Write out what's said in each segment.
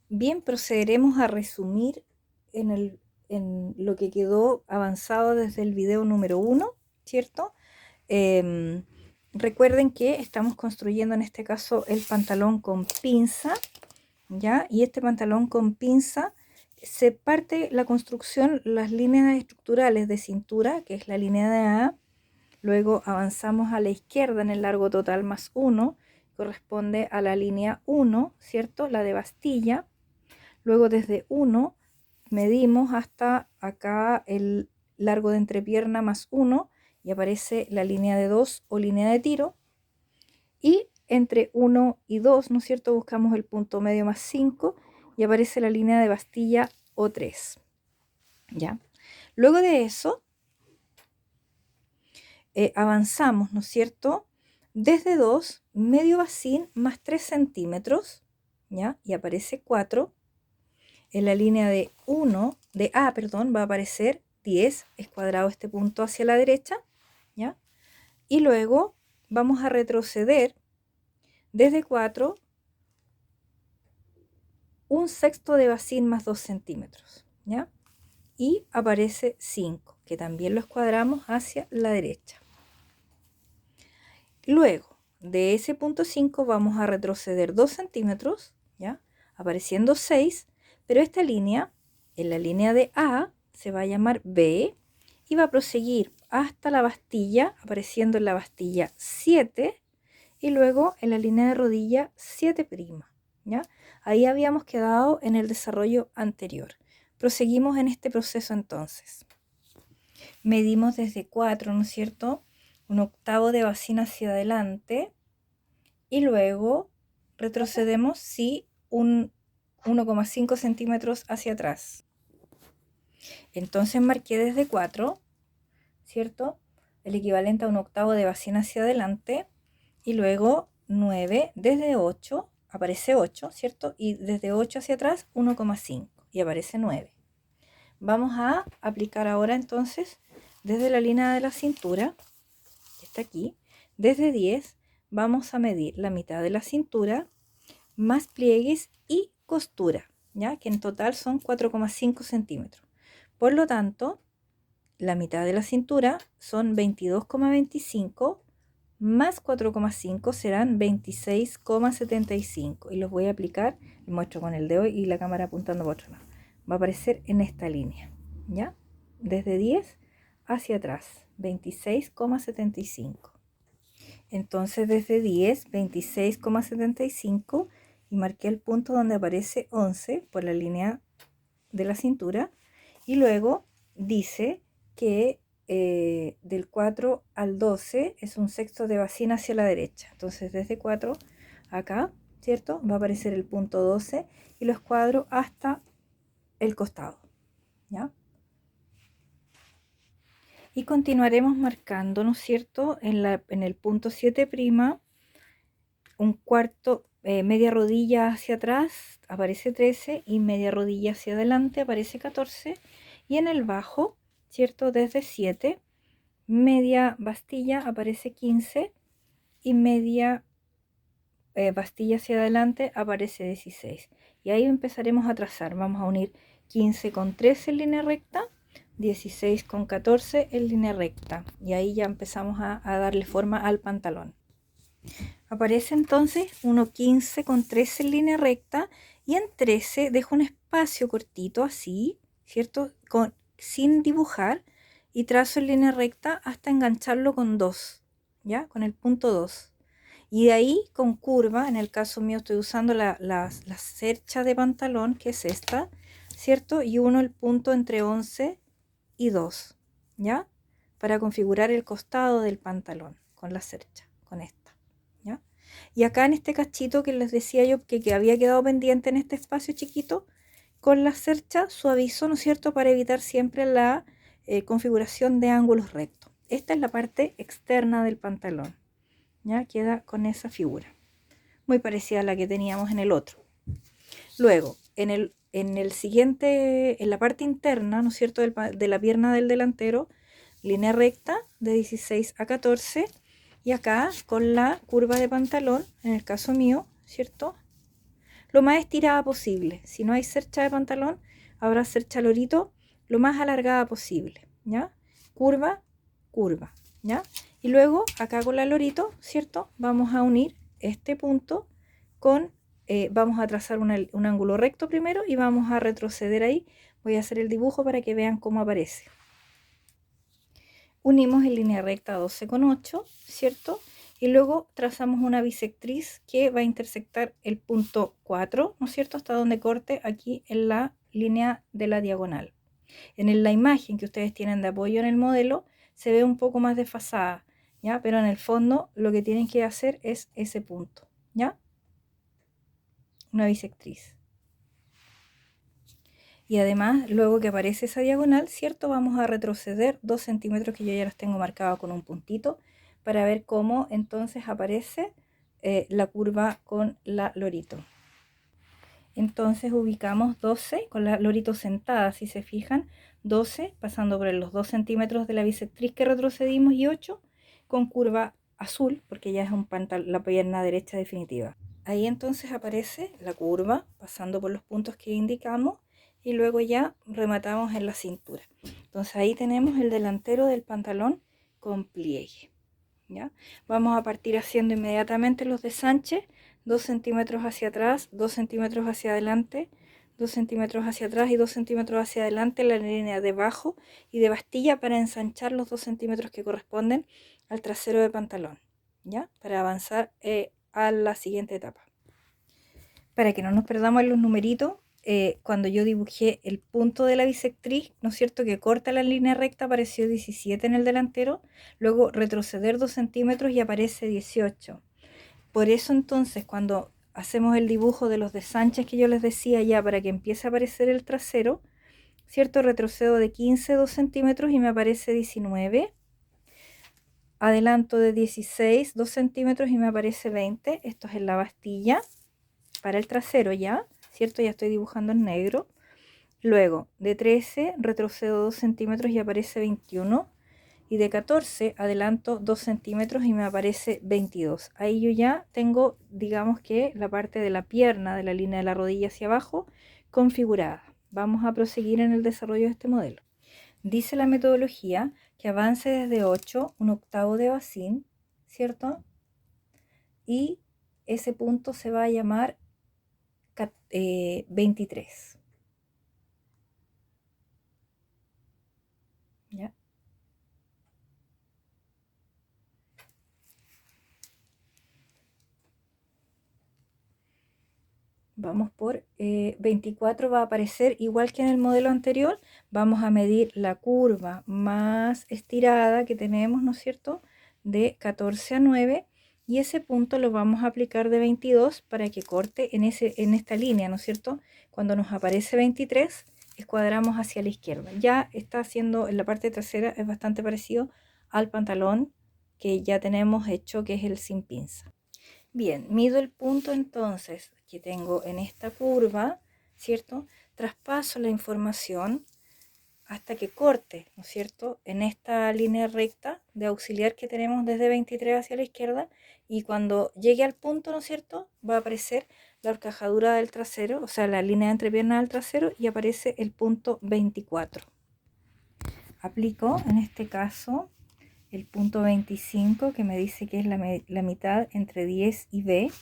Bien, procederemos a resumir en lo que quedó avanzado desde el video número 1, ¿cierto? Em, Recuerden que estamos construyendo en este caso el pantalón con pinza, ¿ya? Y este pantalón con pinza se parte la construcción, las líneas estructurales de cintura, que es la línea de A, luego avanzamos a la izquierda en el largo total más 1, corresponde a la línea 1, ¿cierto? La de bastilla. Luego desde 1 medimos hasta acá el largo de entrepierna más 1 y aparece la línea de 2 o línea de tiro. Y entre 1 y 2, ¿no es cierto? Buscamos el punto medio más 5 y aparece la línea de bastilla o 3. ¿Ya? Luego de eso, avanzamos, ¿no es cierto? Desde 2, medio bacín más 3 centímetros, ¿ya? Y aparece 4. En la línea de 1, de A, perdón, va a aparecer 10, es cuadrado este punto hacia la derecha, ¿ya? Y luego vamos a retroceder desde 4, un sexto de bacín más 2 centímetros, ¿ya? Y aparece 5, que también lo escuadramos hacia la derecha. Luego, de ese punto 5 vamos a retroceder 2 centímetros, ¿ya? Apareciendo 6, pero esta línea, en la línea de A, se va a llamar B y va a proseguir hasta la bastilla, apareciendo en la bastilla 7 y luego en la línea de rodilla 7', ¿ya? Ahí habíamos quedado en el desarrollo anterior. Proseguimos en este proceso entonces. Medimos desde 4, ¿no es cierto? Un octavo de bacín hacia adelante y luego retrocedemos, sí, un 1,5 centímetros hacia atrás. Entonces marqué desde 4, ¿cierto? El equivalente a un octavo de bacín hacia adelante y luego 9, desde 8, aparece 8, ¿cierto? Y desde 8 hacia atrás 1,5 y aparece 9. Vamos a aplicar ahora entonces desde la línea de la cintura, que está aquí, desde 10 vamos a medir la mitad de la cintura más pliegues y costura, ¿ya? Que en total son 4,5 centímetros. Por lo tanto, la mitad de la cintura son 22,25 más 4,5 serán 26,75 y los voy a aplicar, les muestro con el dedo y la cámara apuntando para otro lado. Va a aparecer en esta línea, ¿ya? Desde 10 hacia atrás, 26,75. Entonces desde 10, 26,75 y marqué el punto donde aparece 11 por la línea de la cintura y luego dice que del 4 al 12 es un sexto de bacín hacia la derecha. Entonces desde 4 acá, ¿cierto? Va a aparecer el punto 12 y lo escuadro hasta el costado, ¿ya? Y continuaremos marcando, ¿no es cierto? En el punto 7', un cuarto, media rodilla hacia atrás aparece 13 y media rodilla hacia adelante aparece 14 y en el bajo, ¿cierto? Desde 7, media bastilla aparece 15 y media bastilla hacia adelante aparece 16 y ahí empezaremos a trazar. Vamos a unir 15 con 13 en línea recta, 16 con 14 en línea recta y ahí ya empezamos a darle forma al pantalón. Aparece entonces 1,15 con 13 en línea recta y en 13 dejo un espacio cortito así, ¿cierto? Sin dibujar y trazo en línea recta hasta engancharlo con 2, ¿ya? Con el punto 2. Y de ahí con curva, en el caso mío estoy usando la cercha de pantalón, que es esta, ¿cierto? Y uno el punto entre 11 y 2, ¿ya? Para configurar el costado del pantalón con la cercha, con esta, ¿ya? Y acá en este cachito que les decía yo que había quedado pendiente en este espacio chiquito, con la cercha suavizo, ¿no es cierto? Para evitar siempre la configuración de ángulos rectos. Esta es la parte externa del pantalón, ¿ya? Queda con esa figura, muy parecida a la que teníamos en el otro. Luego, en el siguiente, en la parte interna, ¿no es cierto? De la pierna del delantero, línea recta de 16 a 14 y acá con la curva de pantalón, en el caso mío, ¿cierto? lo más estirada posible. Si no hay cercha de pantalón, habrá cercha lorito lo más alargada posible, ¿ya? Curva, curva, ¿ya? Y luego acá con la lorito, ¿cierto? Vamos a unir este punto con, vamos a trazar un ángulo recto primero y vamos a retroceder ahí. Voy a hacer el dibujo para que vean cómo aparece. Unimos en línea recta 12,8, ¿cierto? Y luego trazamos una bisectriz que va a intersectar el punto 4, ¿no es cierto? Hasta donde corte aquí en la línea de la diagonal. En la imagen que ustedes tienen de apoyo en el modelo se ve un poco más desfasada, ¿ya? Pero en el fondo lo que tienen que hacer es ese punto, ¿ya? Una bisectriz. Y además, luego que aparece esa diagonal, ¿cierto? Vamos a retroceder 2 centímetros que yo ya los tengo marcados con un puntito para ver cómo entonces aparece la curva con la lorito. Entonces ubicamos 12 con la lorito sentada, si se fijan, 12 pasando por los 2 centímetros de la bisectriz que retrocedimos y 8 con curva azul, porque ya es la pierna derecha definitiva. Ahí entonces aparece la curva pasando por los puntos que indicamos y luego ya rematamos en la cintura. Entonces ahí tenemos el delantero del pantalón con pliegue, ¿ya? Vamos a partir haciendo inmediatamente los desanches, 2 centímetros hacia atrás, 2 centímetros hacia adelante, 2 centímetros hacia atrás y 2 centímetros hacia adelante en la línea de bajo y de bastilla para ensanchar los 2 centímetros que corresponden al trasero de pantalón, ¿ya? Para avanzar a la siguiente etapa. Para que no nos perdamos en los numeritos, cuando yo dibujé el punto de la bisectriz, ¿no es cierto?, que corta la línea recta, apareció 17 en el delantero, luego retroceder 2 centímetros y aparece 18. Por eso entonces cuando hacemos el dibujo de los desanches que yo les decía ya para que empiece a aparecer el trasero, ¿cierto?, retrocedo de 15 2 centímetros y me aparece 19. Adelanto de 16 2 centímetros y me aparece 20. Esto es en la bastilla para el trasero ya, ¿cierto? Ya estoy dibujando en negro. Luego de 13 retrocedo 2 centímetros y aparece 21. Y de 14 adelanto 2 centímetros y me aparece 22. Ahí yo ya tengo, digamos que la parte de la pierna, de la línea de la rodilla hacia abajo, configurada. Vamos a proseguir en el desarrollo de este modelo. Dice la metodología que avance desde 8, un octavo de bacín, ¿cierto? Y ese punto se va a llamar 23. ¿Ya? Vamos por 24, va a aparecer igual que en el modelo anterior. Vamos a medir la curva más estirada que tenemos, ¿no es cierto?, de 14 a 9, y ese punto lo vamos a aplicar de 22 para que corte en esta línea, ¿no es cierto? Cuando nos aparece 23, escuadramos hacia la izquierda. Ya está haciendo en la parte trasera, es bastante parecido al pantalón que ya tenemos hecho, que es el sin pinza. Bien, mido el punto entonces que tengo en esta curva, ¿cierto? Traspaso la información hasta que corte, ¿no es cierto?, en esta línea recta de auxiliar que tenemos desde 23 hacia la izquierda, y cuando llegue al punto, ¿no es cierto?, va a aparecer la horcajadura del trasero, o sea, la línea de entrepierna del trasero, y aparece el punto 24. Aplico en este caso el punto 25, que me dice que es la mitad entre 10 y B.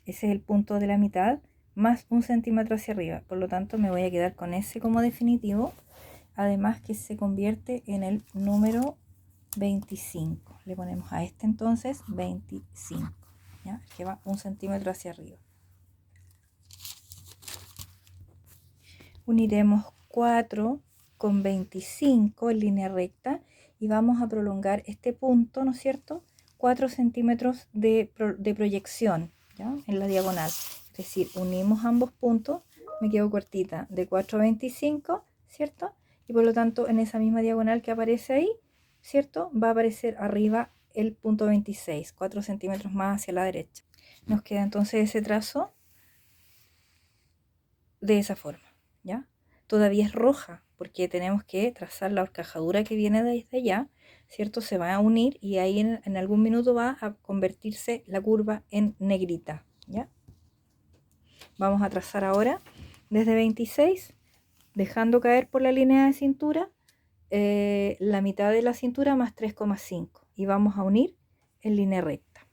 Ese es el punto de la mitad, más 1 centímetro hacia arriba. Por lo tanto, me voy a quedar con ese como definitivo. Además que se convierte en el número 25. Le ponemos a este entonces 25, ¿ya? Que va 1 centímetro hacia arriba. Uniremos 4 con 25 en línea recta y vamos a prolongar este punto, ¿no es cierto?, 4 centímetros de proyección, ¿ya?, en la diagonal. Es decir, unimos ambos puntos, me quedo cortita de 4 a 25, ¿cierto? Y por lo tanto, en esa misma diagonal que aparece ahí, ¿cierto?, va a aparecer arriba el punto 26, 4 centímetros más hacia la derecha. Nos queda entonces ese trazo de esa forma, ¿ya? Todavía es roja porque tenemos que trazar la horcajadura que viene desde allá, ¿cierto? Se va a unir y ahí en algún minuto va a convertirse la curva en negrita, ¿ya? Vamos a trazar ahora desde 26, dejando caer por la línea de cintura la mitad de la cintura más 3,5 y vamos a unir en línea recta.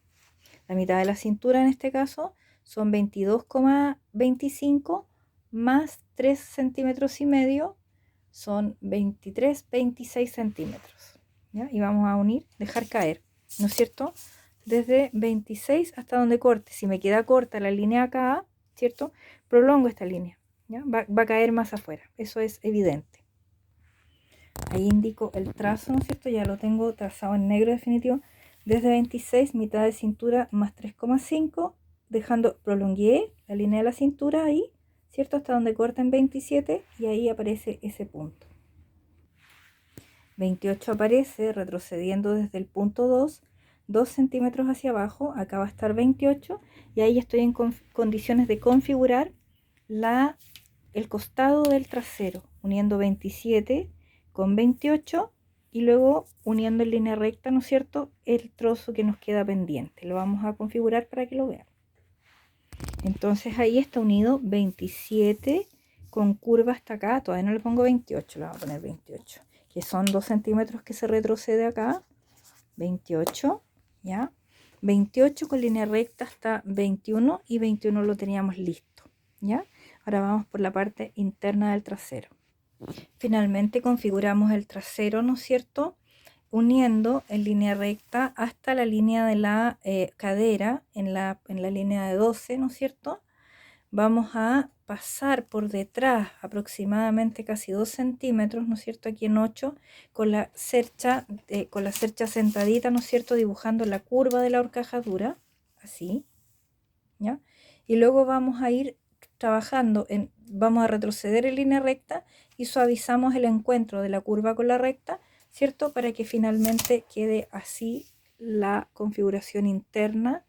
La mitad de la cintura en este caso son 22,25 más 3 centímetros y medio, son 26 centímetros, ¿ya? Y vamos a unir, dejar caer, ¿no es cierto? Desde 26 hasta donde corte. Si me queda corta la línea acá, ¿cierto? Prolongo esta línea, ¿ya? Va a caer más afuera, eso es evidente. Ahí indico el trazo, ¿no es cierto? Ya lo tengo trazado en negro definitivo. Desde 26, mitad de cintura más 3,5, prolongué la línea de la cintura ahí, ¿cierto? Hasta donde corta en 27 y ahí aparece ese punto. 28 aparece retrocediendo desde el punto 2 centímetros hacia abajo. Acá va a estar 28 y ahí estoy en condiciones de configurar el costado del trasero, uniendo 27 con 28 y luego uniendo en línea recta, ¿no es cierto?, el trozo que nos queda pendiente. Lo vamos a configurar para que lo vean. Entonces ahí está unido 27 con curva hasta acá. Todavía no le pongo 28, le voy a poner 28, que son 2 centímetros que se retrocede acá. 28, ¿ya? 28 con línea recta hasta 21 y 21 lo teníamos listo, ¿ya? Ahora vamos por la parte interna del trasero. Finalmente configuramos el trasero, ¿no es cierto?, uniendo en línea recta hasta la línea de la cadera, en la línea de 12, ¿no es cierto? Vamos a pasar por detrás aproximadamente casi 2 centímetros, ¿no es cierto?, aquí en 8, con la cercha sentadita, ¿no es cierto?, dibujando la curva de la horcajadura, así, ¿ya? Y luego vamos a ir trabajando, vamos a retroceder en línea recta y suavizamos el encuentro de la curva con la recta, ¿cierto?, para que finalmente quede así la configuración interna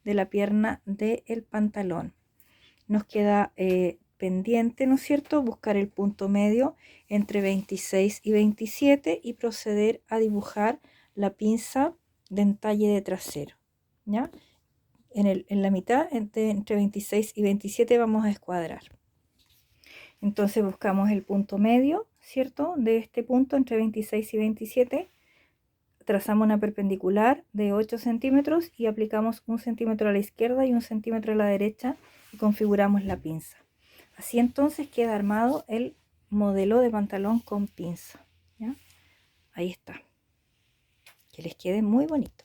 de la pierna del pantalón. Nos queda pendiente, ¿no es cierto?, buscar el punto medio entre 26 y 27 y proceder a dibujar la pinza de entalle de trasero, ¿ya? En la mitad, entre 26 y 27, vamos a escuadrar. Entonces buscamos el punto medio, ¿cierto?, de este punto entre 26 y 27. Trazamos una perpendicular de 8 centímetros y aplicamos 1 centímetro a la izquierda y 1 centímetro a la derecha y configuramos la pinza. Así entonces queda armado el modelo de pantalón con pinza, ¿ya? Ahí está. Que les quede muy bonito.